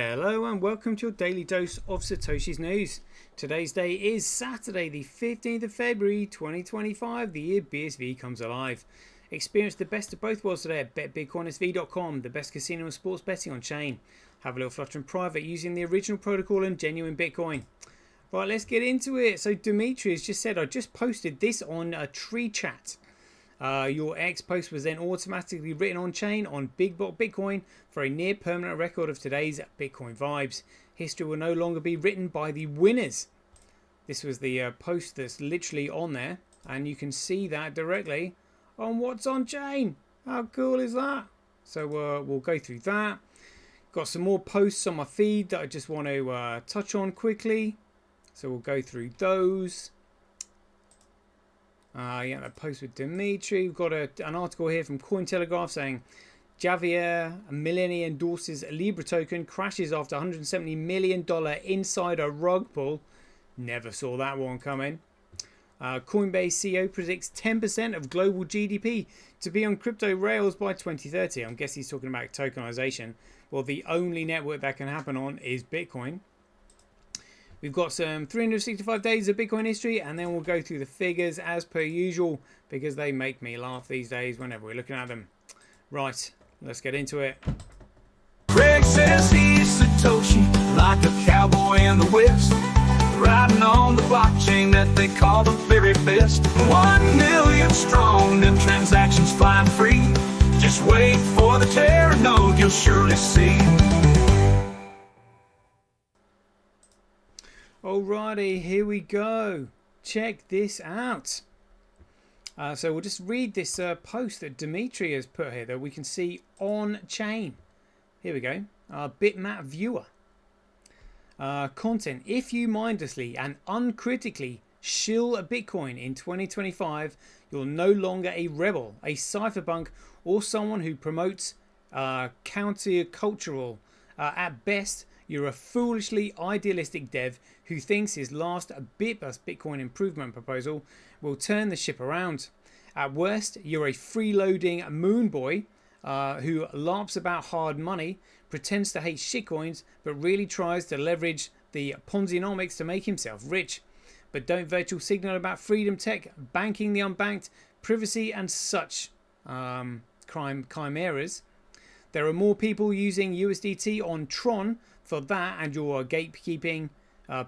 Hello and welcome to your daily dose of Satoshi's news. Today's day is Saturday the 15th of February 2025, the year BSV comes alive. Experience the best of both worlds today at betbitcoinsv.com, the best casino and sports betting on chain. Have a little flutter in private using the original protocol and genuine Bitcoin. Right, let's get into it. So Dimitri has just said, I just posted this on a tree chat. Your X post was then automatically written on chain on BigBot Bitcoin for a near permanent record of today's Bitcoin vibes. History will no longer be written by the winners. This was the post that's literally on there, and you can see that directly on what's on chain. How cool is that? So we'll go through that. Got some more posts on my feed that I just want to touch on quickly. So we'll go through those. Yeah, that post with Dimitri. We've got an article here from Cointelegraph saying Javier Mileni endorses Libra token, crashes after $170 million insider rug pull. Never saw that one coming. Coinbase CEO predicts 10% of global GDP to be on crypto rails by 2030. I guess he's talking about tokenization. Well, the only network that can happen on is Bitcoin. We've got some 365 days of Bitcoin history, and then we'll go through the figures as per usual because they make me laugh these days whenever we're looking at them. Right, let's get into it. Greg says he's Satoshi, like a cowboy in the West, riding on the blockchain that they call the very best. 1 million strong, them transactions flying free. Just wait for the Terra node, you'll surely see. Alrighty, here we go. Check this out. So we'll just read this post that Dimitri has put here that we can see on chain. Here we go. Bitmap viewer. Content. If you mindlessly and uncritically shill a Bitcoin in 2025, you're no longer a rebel, a cypherpunk, or someone who promotes countercultural. At best, you're a foolishly idealistic dev who thinks his last Bitcoin improvement proposal will turn the ship around. At worst, you're a freeloading moon boy who larps about hard money, pretends to hate shitcoins, but really tries to leverage the Ponzi-nomics to make himself rich. But don't virtual signal about freedom tech, banking the unbanked, privacy and such chimeras. There are more people using USDT on Tron for that, and your gatekeeping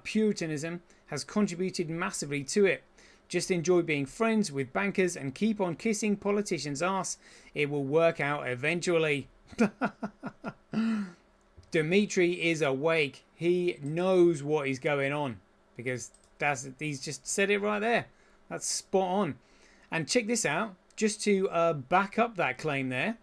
puritanism has contributed massively to it. Just enjoy being friends with bankers and keep on kissing politicians' ass. It will work out eventually. Dimitri is awake. He knows what is going on because he's just said it right there. That's spot on. And check this out, just to back up that claim there.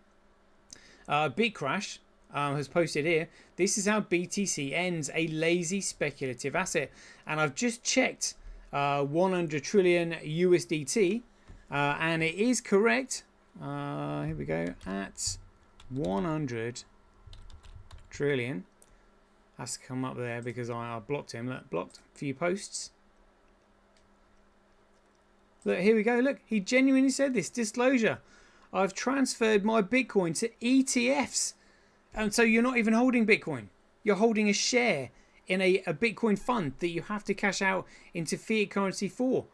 Bitcrash has posted here, this is how BTC ends, a lazy speculative asset. And I've just checked 100 trillion USDT and it is correct. Here we go, at 100 trillion. Has to come up there because I blocked him. Look, blocked a few posts. Look, here we go. Look, he genuinely said this. Disclosure. I've transferred my Bitcoin to ETFs. And so you're not even holding Bitcoin. You're holding a share in a Bitcoin fund that you have to cash out into fiat currency for.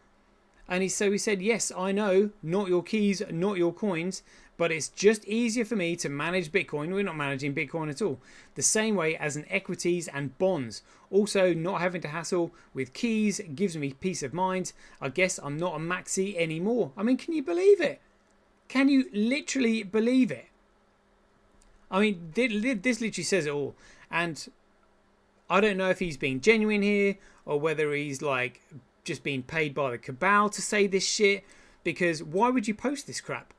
And so he said, yes, I know, not your keys, not your coins, but it's just easier for me to manage Bitcoin. We're not managing Bitcoin at all. The same way as in equities and bonds. Also, not having to hassle with keys gives me peace of mind. I guess I'm not a maxi anymore. I mean, can you believe it? Can you literally believe it? I mean, this literally says it all. And I don't know if he's being genuine here or whether he's like just being paid by the cabal to say this shit. Because why would you post this crap?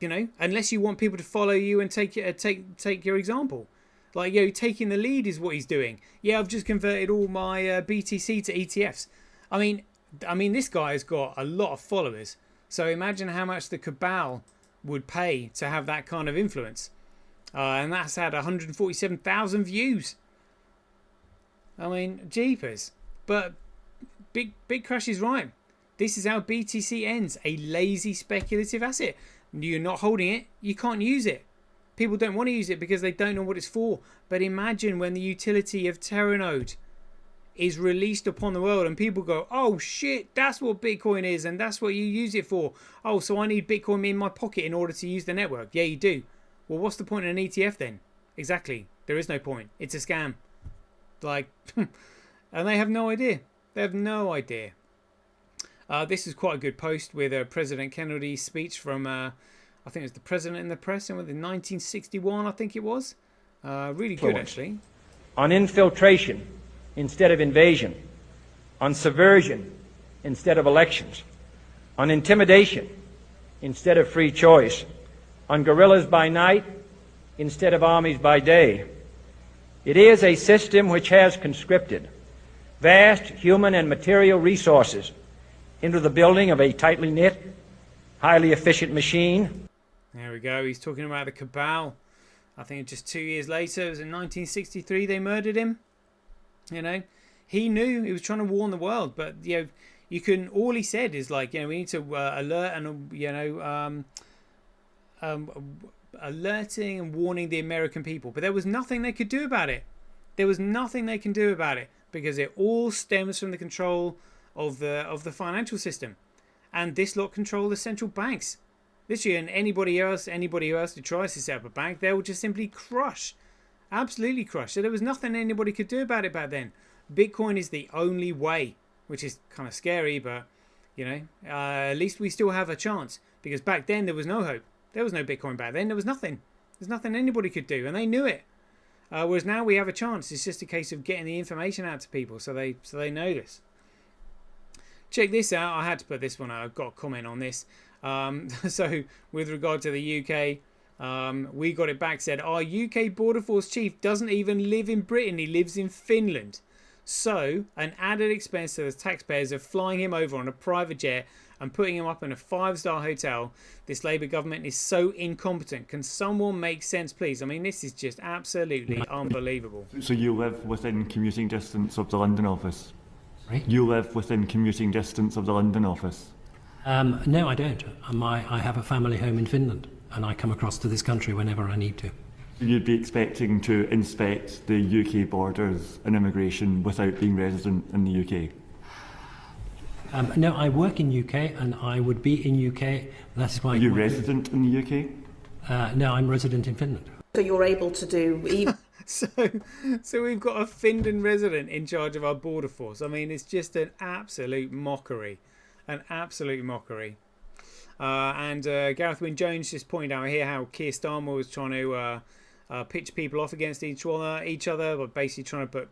You know, unless you want people to follow you and take your example. Like, you know, taking the lead is what he's doing. Yeah, I've just converted all my BTC to ETFs. I mean, this guy has got a lot of followers. So imagine how much the cabal would pay to have that kind of influence. And that's had 147,000 views. I mean, jeepers. But Big Crash is right. This is how BTC ends. A lazy speculative asset. You're not holding it. You can't use it. People don't want to use it because they don't know what it's for. But imagine when the utility of Terranode is released upon the world and people go, oh shit, that's what Bitcoin is and that's what you use it for. Oh, so I need Bitcoin in my pocket in order to use the network. Yeah, you do. Well, what's the point in an ETF then? Exactly. There is no point. It's a scam. Like, and they have no idea. They have no idea. This is quite a good post with President Kennedy's speech from, I think it was the President in the Press in 1961, I think it was. Really good, actually. On infiltration instead of invasion, on subversion instead of elections, on intimidation instead of free choice, on guerrillas by night instead of armies by day. It is a system which has conscripted vast human and material resources into the building of a tightly knit, highly efficient machine. There we go. He's talking about the cabal. I think just 2 years later, it was in 1963, they murdered him. You know, he knew he was trying to warn the world, but you know, you can. All he said is like, you know, we need to alert and alerting and warning the American people. But there was nothing they could do about it. There was nothing they can do about it because it all stems from the control of the financial system, and this lot control the central banks. Literally, and anybody else who tries to set up a bank, they will just simply crush. Absolutely crushed. So there was nothing anybody could do about it back then. Bitcoin is the only way, which is kind of scary, but you know, at least we still have a chance, because back then there was no hope. There was no Bitcoin back then. There was nothing. There's nothing anybody could do, and they knew it. Whereas now we have a chance. It's just a case of getting the information out to people so they know this. Check this out. I had to put this one out. I've got a comment on this. So with regard to the UK, we got it back, said our UK Border Force chief doesn't even live in Britain, he lives in Finland. So an added expense to the taxpayers of flying him over on a private jet and putting him up in a 5-star hotel. This Labour government is so incompetent. Can someone make sense, please? I mean, this is just absolutely unbelievable. So you live within commuting distance of the London office? Right. You live within commuting distance of the London office? No, I don't. I have a family home in Finland, and I come across to this country whenever I need to. You'd be expecting to inspect the UK borders and immigration without being resident in the UK? No, I work in UK, and I would be in UK. That's why. Are you resident in the UK? No, I'm resident in Finland. So you're able to do even. So we've got a Finland resident in charge of our border force. I mean, it's just an absolute mockery. An absolute mockery. And Gareth Wynne Jones just pointed out here how Keir Starmer was trying to pitch people off against each other, but basically trying to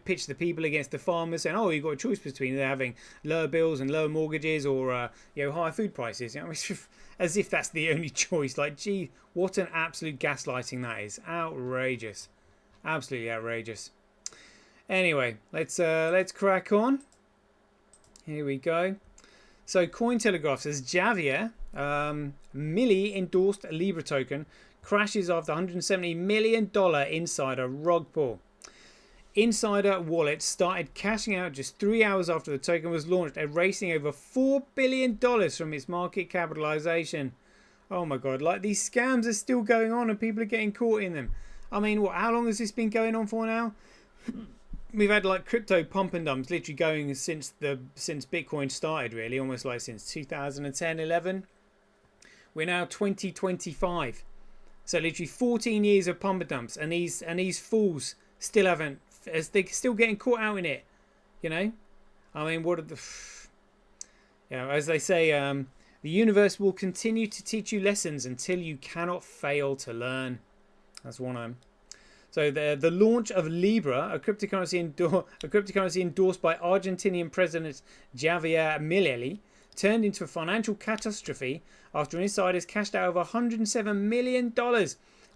pitch the people against the farmers, saying, "Oh, you've got a choice between having lower bills and lower mortgages, or higher food prices." You know, as if that's the only choice. Like, gee, what an absolute gaslighting that is! Outrageous, absolutely outrageous. Anyway, let's crack on. Here we go. So Cointelegraph says Javier Milei endorsed Libra token, crashes after $170 million insider rug pull. Insider wallets started cashing out just 3 hours after the token was launched, erasing over $4 billion from its market capitalization. Oh my god, like these scams are still going on and people are getting caught in them. I mean, how long has this been going on for now? We've had like crypto pump and dumps literally going since Bitcoin started, really, almost like since 2010-11. We're now 2025, so literally 14 years of pump and dumps, and these fools still haven't, as they're still getting caught out in it. You know, I mean, what are the, as they say, the universe will continue to teach you lessons until you cannot fail to learn. That's one of them. So the launch of Libra, a cryptocurrency endorsed by Argentinian President Javier Milei, turned into a financial catastrophe after insiders cashed out over $107 million,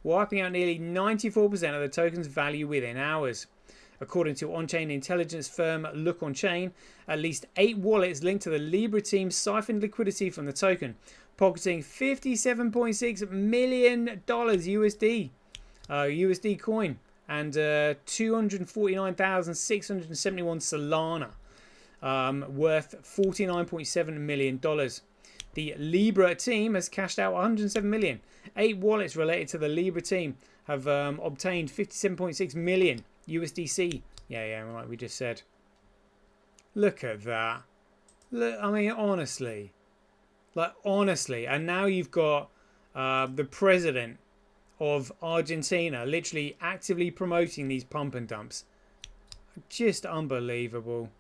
wiping out nearly 94% of the token's value within hours. According to on-chain intelligence firm Look On Chain, at least 8 wallets linked to the Libra team siphoned liquidity from the token, pocketing $57.6 million USD coin and 249,671 Solana, worth $49.7 million. The Libra team has cashed out 107 million. 8 wallets related to the Libra team have obtained 57.6 million USDC. Yeah, like we just said. Look at that. Look, I mean, honestly. And now you've got the president of Argentina literally actively promoting these pump and dumps. Just unbelievable.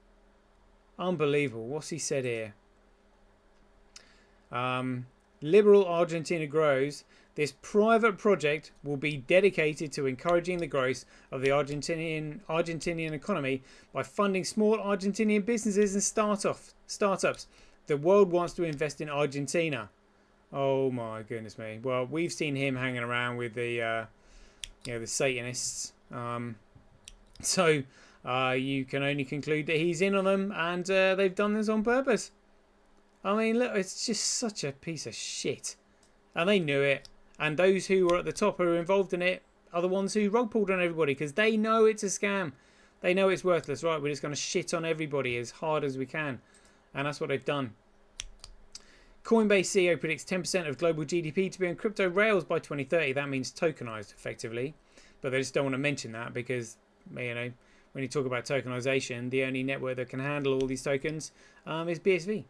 Unbelievable. What's he said here? Liberal Argentina grows. This private project will be dedicated to encouraging the growth of the Argentinian economy by funding small Argentinian businesses and startups. The world wants to invest in Argentina. Oh my goodness me. Well, we've seen him hanging around with the the Satanists. So you can only conclude that he's in on them, and they've done this on purpose. I mean, look, it's just such a piece of shit. And they knew it. And those who were at the top who are involved in it are the ones who rug pulled on everybody because they know it's a scam. They know it's worthless, right? We're just going to shit on everybody as hard as we can. And that's what they've done. Coinbase CEO predicts 10% of global GDP to be on crypto rails by 2030. That means tokenized, effectively. But they just don't want to mention that because, you know, when you talk about tokenization, the only network that can handle all these tokens is BSV.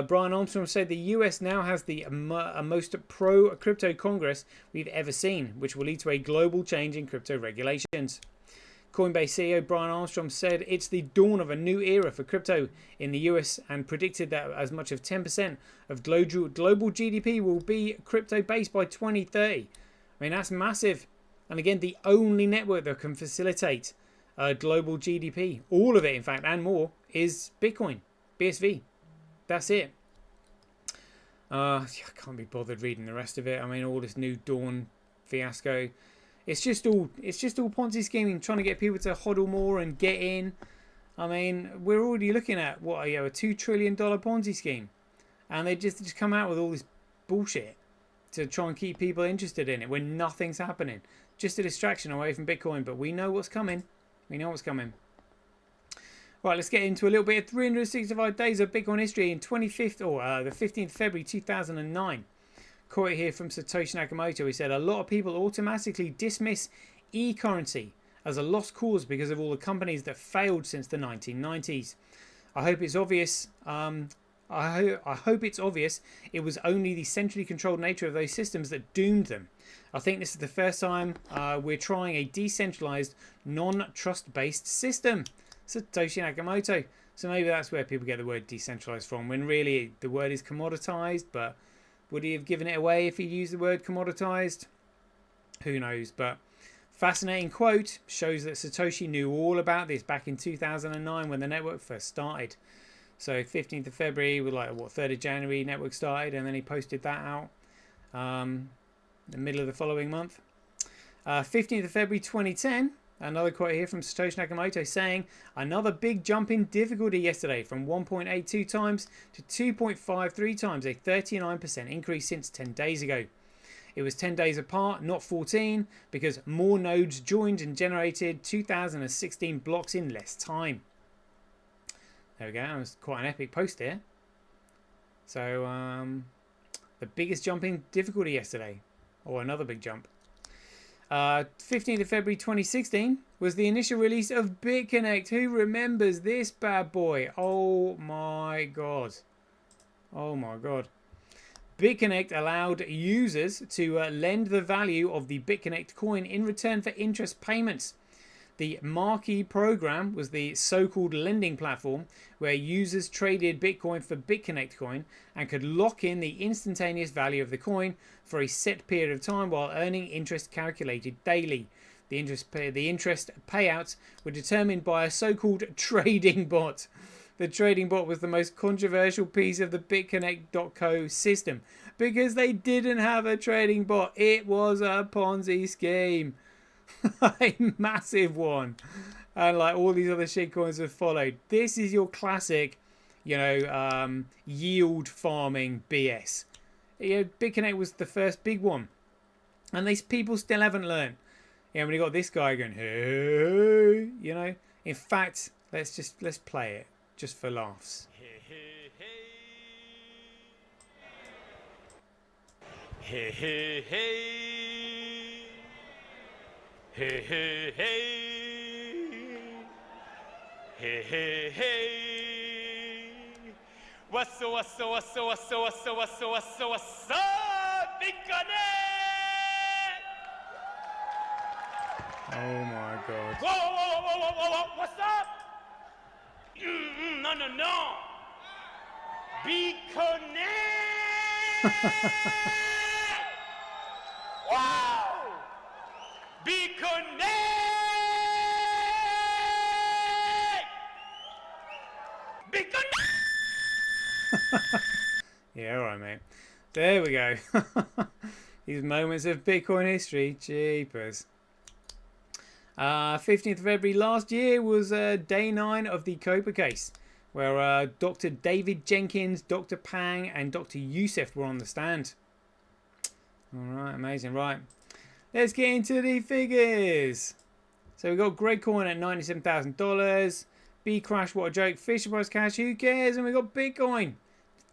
Brian Armstrong said the US now has the most pro-crypto Congress we've ever seen, which will lead to a global change in crypto regulations. Coinbase CEO Brian Armstrong said it's the dawn of a new era for crypto in the US and predicted that as much as 10% of global GDP will be crypto-based by 2030. I mean, that's massive. And again, the only network that can facilitate global GDP, all of it, in fact, and more, is Bitcoin, BSV. That's it. I can't be bothered reading the rest of it. I mean, all this new Dawn fiasco. It's just all Ponzi scheming, trying to get people to hodl more and get in. I mean, we're already looking at what a $2 trillion Ponzi scheme, and they just come out with all this bullshit to try and keep people interested in it when nothing's happening. Just a distraction away from Bitcoin, but we know what's coming. We know what's coming. Right, let's get into a little bit of 365 days of Bitcoin history in the 15th of February 2009. Quote here from Satoshi Nakamoto. He said, a lot of people automatically dismiss e-currency as a lost cause because of all the companies that failed since the 1990s. I hope it's obvious. I hope it's obvious it was only the centrally controlled nature of those systems that doomed them. I think this is the first time we're trying a decentralized, non-trust-based system. Satoshi Nakamoto. So maybe that's where people get the word decentralized from, when really the word is commoditized. But would he have given it away if he used the word commoditized? Who knows? But fascinating quote, shows that Satoshi knew all about this back in 2009 when the network first started. So 15th of February, with 3rd of January, network started, and then he posted that out the middle of the following month. 15th of February 2010. Another quote here from Satoshi Nakamoto saying, another big jump in difficulty yesterday from 1.82 times to 2.53 times, a 39% increase since 10 days ago. It was 10 days apart, not 14, because more nodes joined and generated 2016 blocks in less time. There we go, that was quite an epic post here. So, the biggest jump in difficulty yesterday, or another big jump. 15th of February 2016 was the initial release of BitConnect. Who remembers this bad boy? Oh my god. Oh my god. BitConnect allowed users to lend the value of the BitConnect coin in return for interest payments. The marquee program was the so-called lending platform where users traded Bitcoin for BitConnect coin and could lock in the instantaneous value of the coin for a set period of time while earning interest calculated daily. The interest payouts were determined by a so-called trading bot. The trading bot was the most controversial piece of the BitConnect.co system because they didn't have a trading bot. It was a Ponzi scheme. A massive one. And all these other shitcoins have followed. This is your classic, yield farming BS. BitConnect was the first big one. And these people still haven't learned. When you got this guy going, hey, In fact, let's play it just for laughs. Hey, hey, hey. Hey, hey, hey. Hey, hey, hey. What's up, what's up, what's up, what's up, what's up, what's up, what's up, what's up, Big Connect? Oh my God. Whoa, whoa, whoa, whoa, whoa, whoa, whoa, what's up? No, no, no. Be Connect! Wow! Be Connect! Be Connect! Yeah, all right, mate. There we go. These moments of Bitcoin history. Jeepers. 15th of February last year was day 9 of the Cobra case, where Dr. David Jenkins, Dr. Pang, and Dr. Youssef were on the stand. All right, amazing. Right, let's get into the figures. So we got Gregcoin at $97,000. B Crash, what a joke. Fisher Price Cash, who cares? And we got Bitcoin,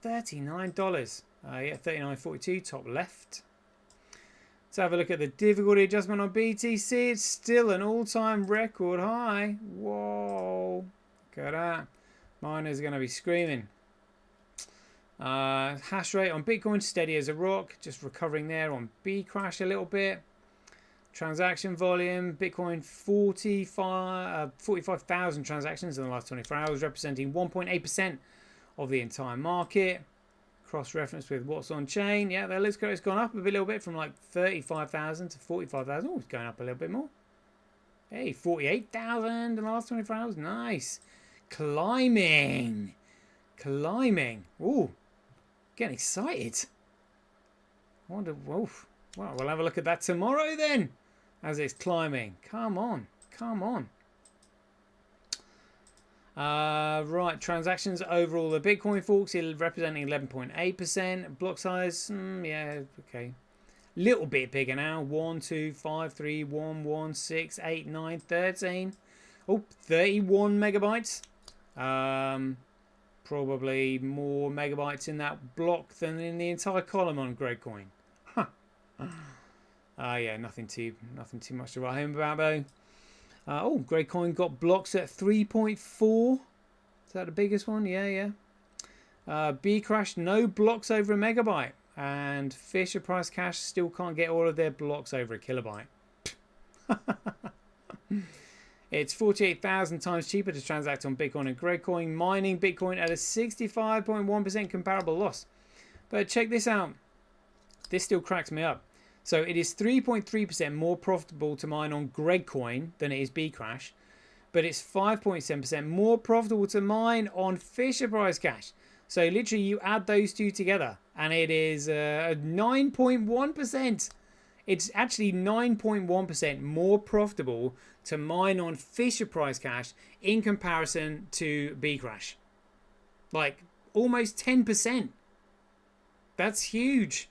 $39. Yeah, 39.42, top left. Let's have a look at the difficulty adjustment on BTC. It's still an all-time record high. Whoa. Look at that. Miners are going to be screaming. Hash rate on Bitcoin, steady as a rock. Just recovering there on Bcrash a little bit. Transaction volume, Bitcoin 45,000 transactions in the last 24 hours, representing 1.8% of the entire market. Cross-reference with what's on chain. Yeah, that looks good. It's gone up a little bit from like 35,000 to 45,000. Oh, it's going up a little bit more. Hey, 48,000 in the last 24 hours. Nice. Climbing. Ooh, getting excited. I wonder. Oof. Well, we'll have a look at that tomorrow then, as it's climbing. Come on. Right, transactions overall, the Bitcoin forks representing 11.8%. Block size, yeah, okay. Little bit bigger now. 1, 2, 5, 3, 1, 1, 6, 8, 9, 13. Oh, 31 megabytes. Probably more megabytes in that block than in the entire column on Gregcoin. Huh. Yeah, nothing too much to write home about though. Gregcoin got blocks at 3.4. Is that the biggest one? Yeah. Bcrash, no blocks over a megabyte. And Fisher Price Cash still can't get all of their blocks over a kilobyte. It's 48,000 times cheaper to transact on Bitcoin and Gregcoin, mining Bitcoin at a 65.1% comparable loss. But check this out. This still cracks me up. So it is 3.3% more profitable to mine on Gregcoin than it is Bcrash, but it's 5.7% more profitable to mine on Fisher Price Cash. So literally you add those two together and it is 9.1%. It's actually 9.1% more profitable to mine on Fisher Price Cash in comparison to Bcrash. Like almost 10%. That's huge.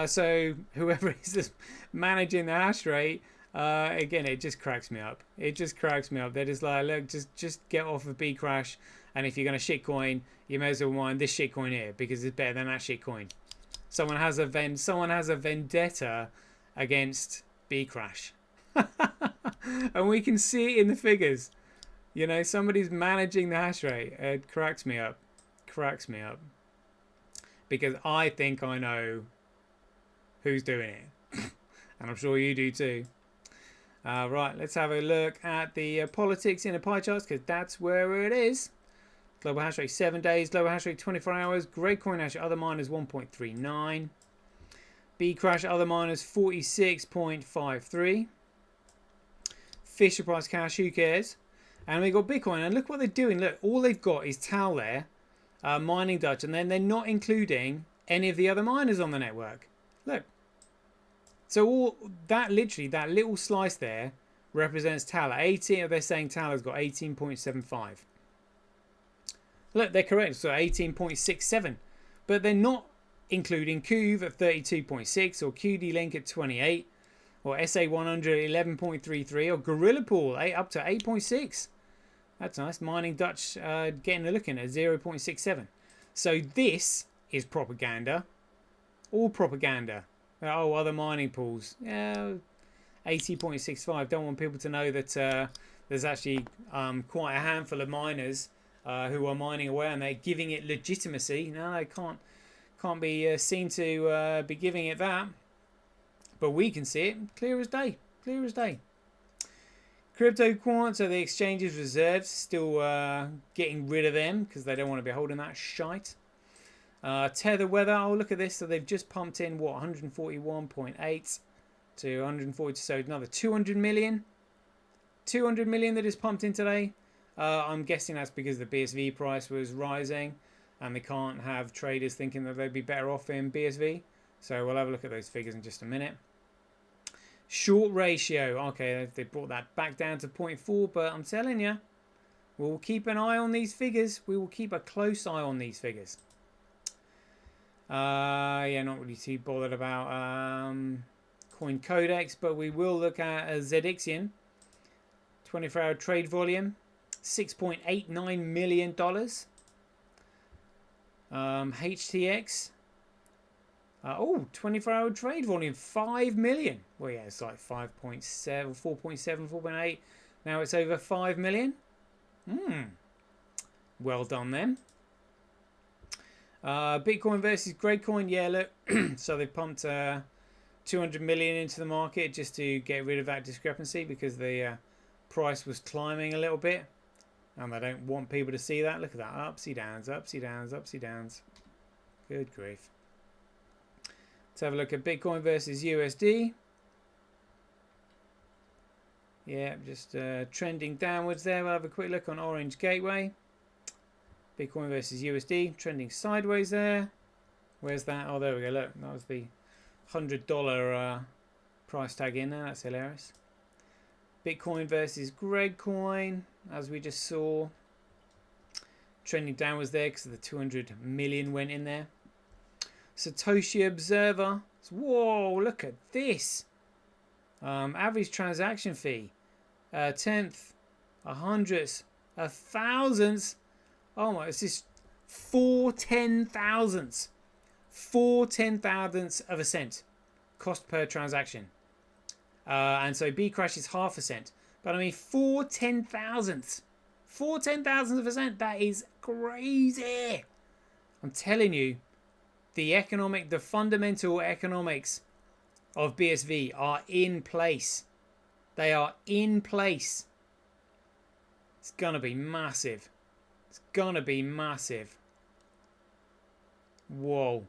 So whoever is managing the hash rate, again, it just cracks me up. They're just like, look, just get off of Bcrash, and if you're going to shitcoin, you may as well mine this shitcoin here because it's better than that shitcoin. Someone has a vendetta against Bcrash, and we can see it in the figures. You know, somebody's managing the hash rate. It cracks me up. Because I think I know who's doing it. And I'm sure you do too. Right, let's have a look at the politics in the pie charts, because that's where it is. Global hash rate 7 days, global hash rate 24 hours, Gregcoin hash other miners 1.39. Bcrash other miners 46.53. Fisher Price Cash, who cares? And we got Bitcoin, and look what they're doing. Look, all they've got is Tal there, mining Dutch, and then they're not including any of the other miners on the network. Look. So all that, literally, that little slice there represents Tal. 18, they're saying Tal has got 18.75. Look, they're correct. So 18.67. But they're not including Cuve at 32.6 or QD Link at 28 or SA100 at 11.33 or Gorilla Pool up to 8.6. That's nice. Mining Dutch getting a look in at 0.67. So this is propaganda. All propaganda. Oh, other mining pools. Yeah, 80.65. Don't want people to know that there's actually quite a handful of miners who are mining away and they're giving it legitimacy. No, they can't be seen to be giving it that. But we can see it clear as day. Clear as day. Crypto quant, so the exchange's reserves, still getting rid of them because they don't want to be holding that shite. Tether weather, oh look at this, so they've just pumped in what, 141.8 to 140, so another 200 million. 200 million that is pumped in today. I'm guessing that's because the BSV price was rising and they can't have traders thinking that they'd be better off in BSV. So we'll have a look at those figures in just a minute. Short ratio, okay, they brought that back down to 0.4, but I'm telling you, we'll keep an eye on these figures. We will keep a close eye on these figures. Yeah, not really too bothered about Coin Codex, but we will look at Zedixian. 24-hour trade volume, $6.89 million. HTX. 24-hour trade volume, 5 million. Well, yeah, it's like 5.7, 4.7, 4.8. Now it's over 5 million. Well done then. Bitcoin versus Gradecoin. Yeah, look. So they pumped 200 million into the market just to get rid of that discrepancy because the price was climbing a little bit. And they don't want people to see that. Look at that. Upsy downs, upsy downs, upsy downs. Good grief. Let's have a look at Bitcoin versus USD. Yeah, just trending downwards there. We'll have a quick look on Orange Gateway. Bitcoin versus USD trending sideways there. Where's that? Oh, there we go. Look, that was the $100 price tag in there. That's hilarious. Bitcoin versus Gradecoin, as we just saw. Trending downwards there because the 200 million went in there. Satoshi Observer. Whoa, look at this. Average transaction fee. 10th, 100th, 1,000th. Oh my, it's just 4 10,000ths. 4 10,000ths of a cent. Cost per transaction. And so B crash is half a cent. But I mean 4 10,000ths. 4 10,000ths of a cent. That is crazy. I'm telling you. The fundamental economics of BSV are in place. They are in place. It's going to be massive. It's going to be massive. Whoa.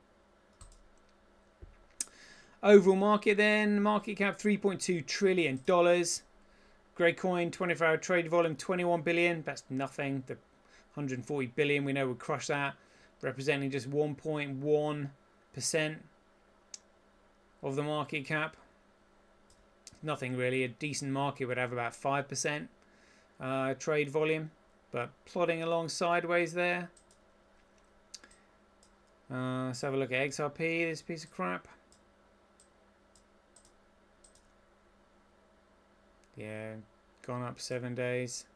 Overall market then. Market cap $3.2 trillion. Gradecoin 24-hour trade volume 21 billion. That's nothing. The 140 billion we know would crush that. Representing just 1.1% of the market cap. Nothing really. A decent market would have about 5% trade volume, but plodding along sideways there. Let's have a look at XRP, this piece of crap. Yeah, gone up 7 days.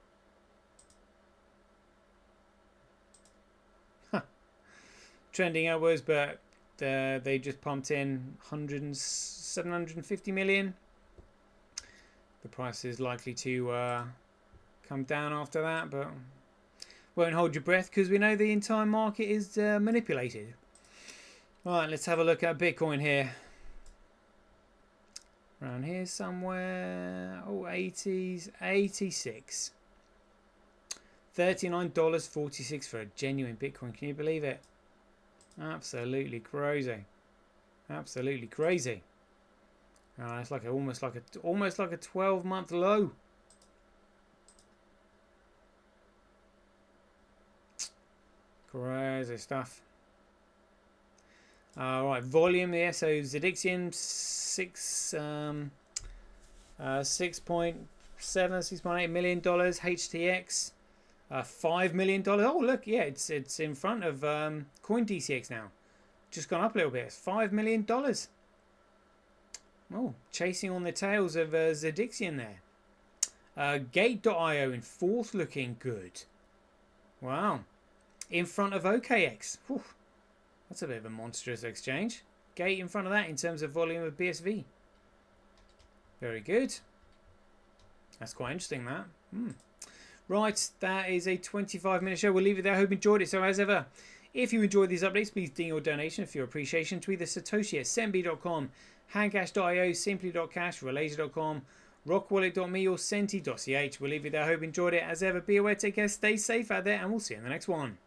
Trending upwards, but they just pumped in 750 million. The price is likely to come down after that, but won't hold your breath because we know the entire market is manipulated. Right, let's have a look at Bitcoin here. Around here somewhere. Oh, 80s, 86. $39.46 for a genuine Bitcoin. Can you believe it? Absolutely crazy. Absolutely crazy. It's like almost like a 12-month low. Crazy stuff. Right, volume, the so Zedixian 6.8 million dollars. HTX $5 million. Oh look, yeah, it's in front of CoinDCX now. Just gone up a little bit. It's $5 million. Oh, chasing on the tails of Zedixian there. Gate.io in fourth, looking good. Wow. In front of OKX. Whew. That's a bit of a monstrous exchange. gate in front of that in terms of volume of BSV. Very good. That's quite interesting, that. Right, that is a 25-minute show. We'll leave it there. I hope you enjoyed it. So as ever, if you enjoyed these updates, please ding your donation for your appreciation to either Satoshi at senbi.com, handcash.io, simply.cash, related.com, rockwallet.me or senti.ch. We'll leave it there. I hope you enjoyed it. As ever, be aware, take care, stay safe out there, and we'll see you in the next one.